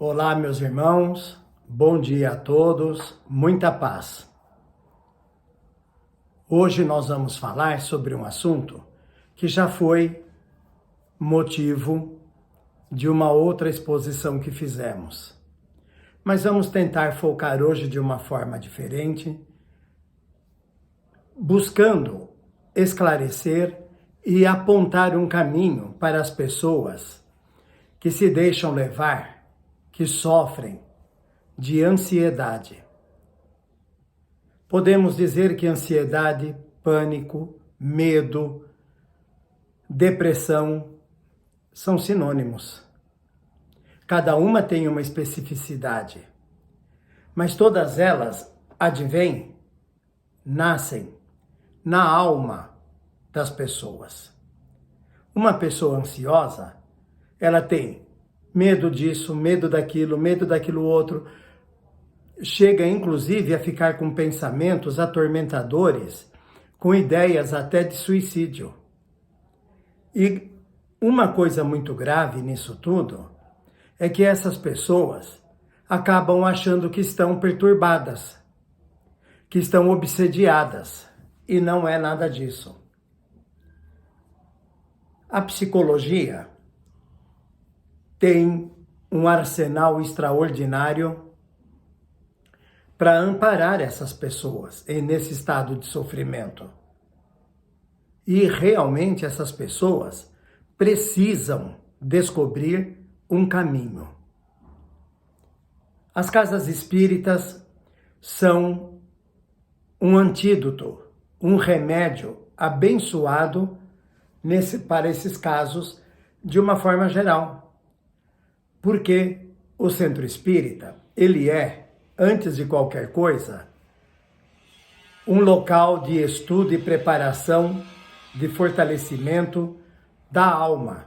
Olá, meus irmãos, bom dia a todos, muita paz. Hoje nós vamos falar sobre um assunto que já foi motivo de uma outra exposição que fizemos. Mas vamos tentar focar hoje de uma forma diferente, buscando esclarecer e apontar um caminho para as pessoas que se deixam levar, que sofrem de ansiedade. Podemos dizer que ansiedade, pânico, medo, depressão são sinônimos. Cada uma tem uma especificidade, mas todas elas advêm, nascem na alma das pessoas. Uma pessoa ansiosa, ela tem medo disso, medo daquilo outro, chega inclusive a ficar com pensamentos atormentadores, com ideias até de suicídio. E uma coisa muito grave nisso tudo é que essas pessoas acabam achando que estão perturbadas, que estão obsediadas, e não é nada disso. A psicologia tem um arsenal extraordinário para amparar essas pessoas nesse estado de sofrimento. E realmente essas pessoas precisam descobrir um caminho. As casas espíritas são um antídoto, um remédio abençoado para esses casos de uma forma geral. Porque o centro espírita, ele é, antes de qualquer coisa, um local de estudo e preparação, de fortalecimento da alma.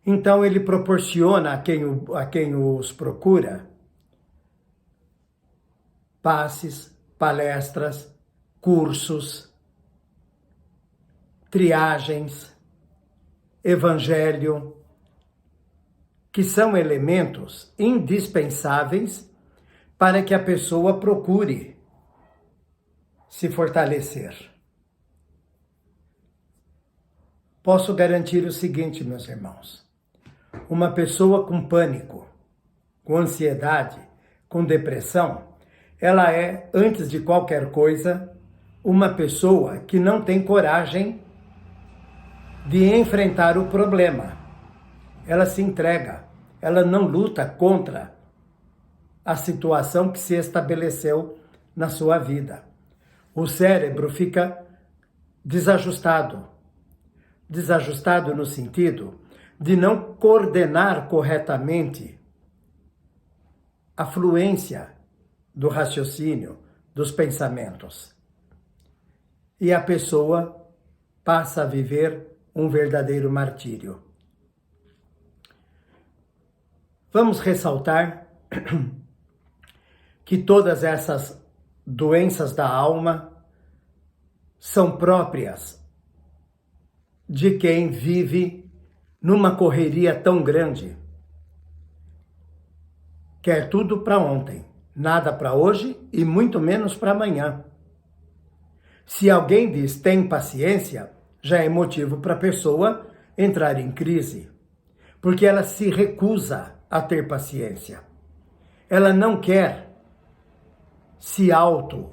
Então ele proporciona a quem os procura passes, palestras, cursos, triagens, evangelho, que são elementos indispensáveis para que a pessoa procure se fortalecer. Posso garantir o seguinte, meus irmãos: uma pessoa com pânico, com ansiedade, com depressão, ela é, antes de qualquer coisa, uma pessoa que não tem coragem de enfrentar o problema. Ela se entrega, ela não luta contra a situação que se estabeleceu na sua vida. O cérebro fica desajustado no sentido de não coordenar corretamente a fluência do raciocínio, dos pensamentos. E a pessoa passa a viver um verdadeiro martírio. Vamos ressaltar que todas essas doenças da alma são próprias de quem vive numa correria tão grande. Quer tudo para ontem, nada para hoje e muito menos para amanhã. Se alguém diz tem paciência, já é motivo para a pessoa entrar em crise, porque ela se recusa a ter paciência. Ela não quer se auto-curar.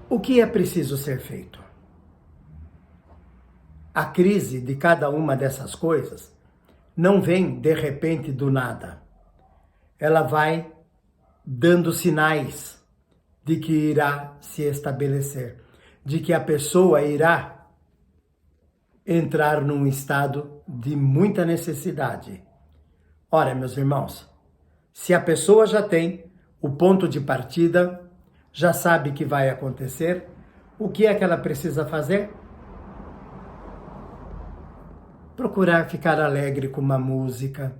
O que é preciso ser feito? A crise de cada uma dessas coisas não vem de repente do nada. Ela vai dando sinais de que irá se estabelecer, de que a pessoa irá entrar num estado de muita necessidade. Ora, meus irmãos, se a pessoa já tem o ponto de partida, já sabe que vai acontecer, o que é que ela precisa fazer? Procurar ficar alegre com uma música,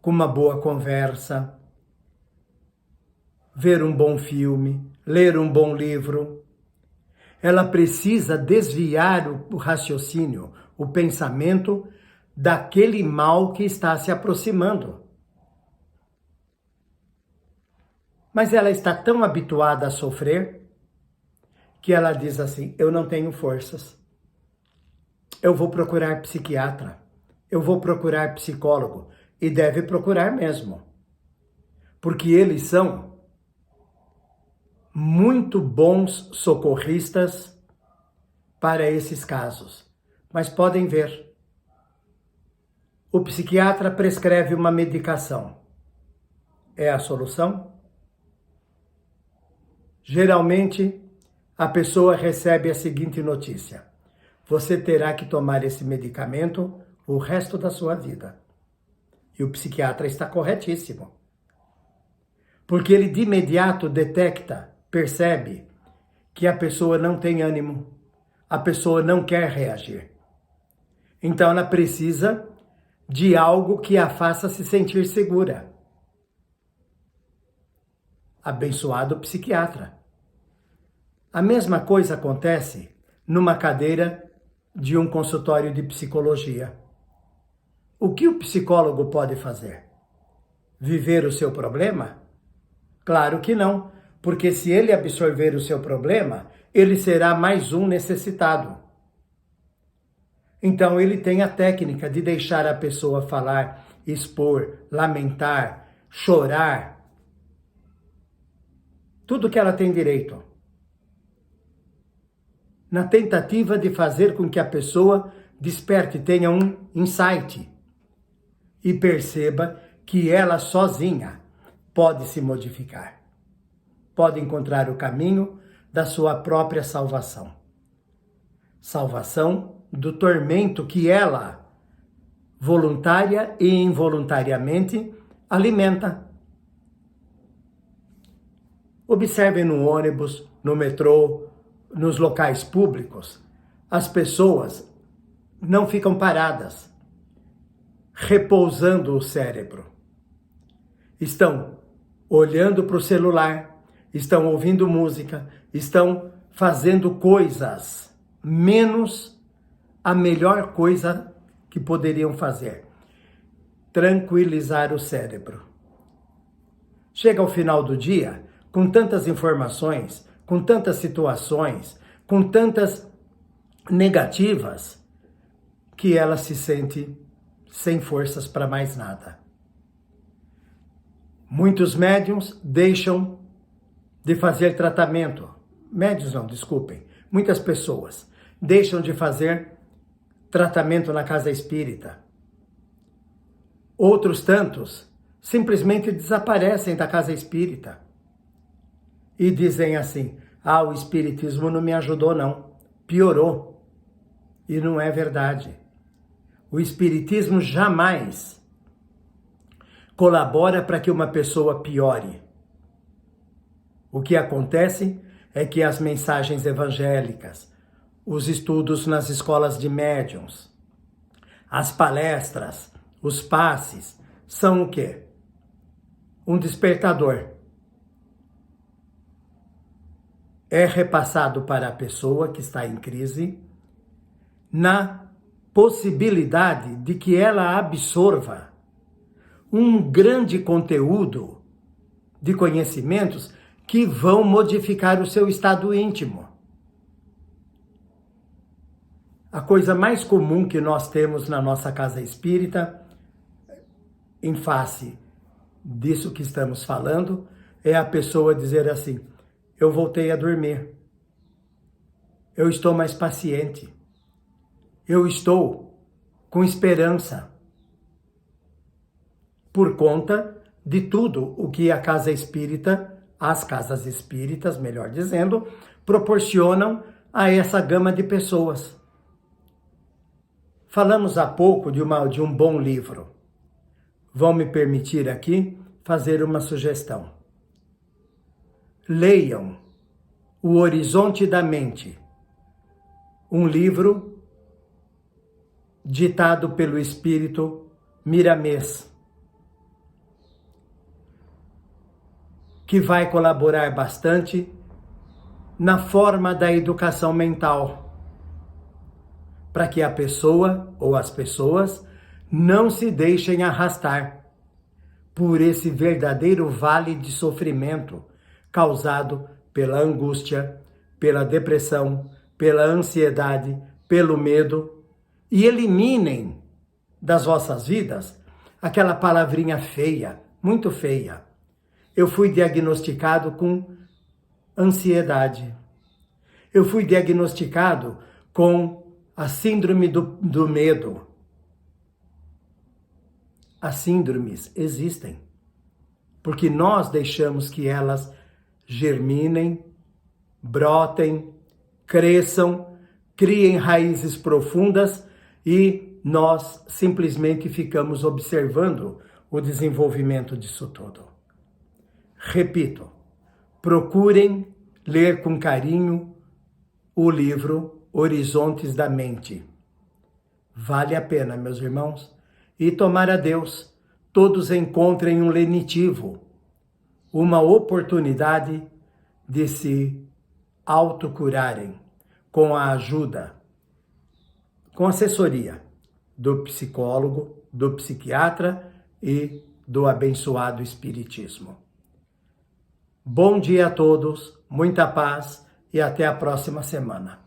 com uma boa conversa, ver um bom filme, ler um bom livro. Ela precisa desviar o raciocínio, o pensamento daquele mal que está se aproximando. Mas ela está tão habituada a sofrer que ela diz assim: eu não tenho forças. Eu vou procurar psiquiatra. Eu vou procurar psicólogo. E deve procurar mesmo. Porque eles são muito bons socorristas para esses casos. Mas podem ver. O psiquiatra prescreve uma medicação. É a solução? Geralmente, a pessoa recebe a seguinte notícia: você terá que tomar esse medicamento o resto da sua vida. E o psiquiatra está corretíssimo. Porque ele de imediato detecta, percebe que a pessoa não tem ânimo, a pessoa não quer reagir. Então ela precisa de algo que a faça se sentir segura. Abençoado psiquiatra. A mesma coisa acontece numa cadeira de um consultório de psicologia. O que o psicólogo pode fazer? Viver o seu problema? Claro que não, porque se ele absorver o seu problema, ele será mais um necessitado. Então ele tem a técnica de deixar a pessoa falar, expor, lamentar, chorar. Tudo que ela tem direito. Na tentativa de fazer com que a pessoa desperte, tenha um insight e perceba que ela sozinha pode se modificar, pode encontrar o caminho da sua própria salvação. Salvação do tormento que ela, voluntária e involuntariamente, alimenta. Observem no ônibus, no metrô, nos locais públicos, as pessoas não ficam paradas, repousando o cérebro. Estão olhando para o celular, estão ouvindo música, estão fazendo coisas, menos a melhor coisa que poderiam fazer: tranquilizar o cérebro. Chega ao final do dia, com tantas informações, com tantas situações, com tantas negativas, que ela se sente sem forças para mais nada. Muitos médiuns deixam de fazer tratamento. Médiuns não, desculpem. Muitas pessoas deixam de fazer tratamento na casa espírita. Outros tantos simplesmente desaparecem da casa espírita e dizem assim: o espiritismo não me ajudou não, piorou. E não é verdade. O espiritismo jamais colabora para que uma pessoa piore. O que acontece é que as mensagens evangélicas, os estudos nas escolas de médiuns, as palestras, os passes, são o quê? Um despertador. É repassado para a pessoa que está em crise, na possibilidade de que ela absorva um grande conteúdo de conhecimentos que vão modificar o seu estado íntimo. A coisa mais comum que nós temos na nossa casa espírita, em face disso que estamos falando, é a pessoa dizer assim: eu voltei a dormir, eu estou mais paciente, eu estou com esperança, por conta de tudo o que a casa espírita, as casas espíritas, melhor dizendo, proporcionam a essa gama de pessoas. Falamos há pouco de um bom livro. Vão me permitir aqui fazer uma sugestão. Leiam O Horizonte da Mente, um livro ditado pelo espírito Miramês, que vai colaborar bastante na forma da educação mental, para que a pessoa ou as pessoas não se deixem arrastar por esse verdadeiro vale de sofrimento causado pela angústia, pela depressão, pela ansiedade, pelo medo, e eliminem das vossas vidas aquela palavrinha feia, muito feia. Eu fui diagnosticado com ansiedade. Eu fui diagnosticado com a síndrome do medo. As síndromes existem, porque nós deixamos que elas germinem, brotem, cresçam, criem raízes profundas e nós simplesmente ficamos observando o desenvolvimento disso tudo. Repito, procurem ler com carinho o livro Horizontes da Mente. Vale a pena, meus irmãos. E tomara a Deus, todos encontrem um lenitivo, uma oportunidade de se autocurarem com a ajuda, com assessoria do psicólogo, do psiquiatra e do abençoado Espiritismo. Bom dia a todos, muita paz e até a próxima semana.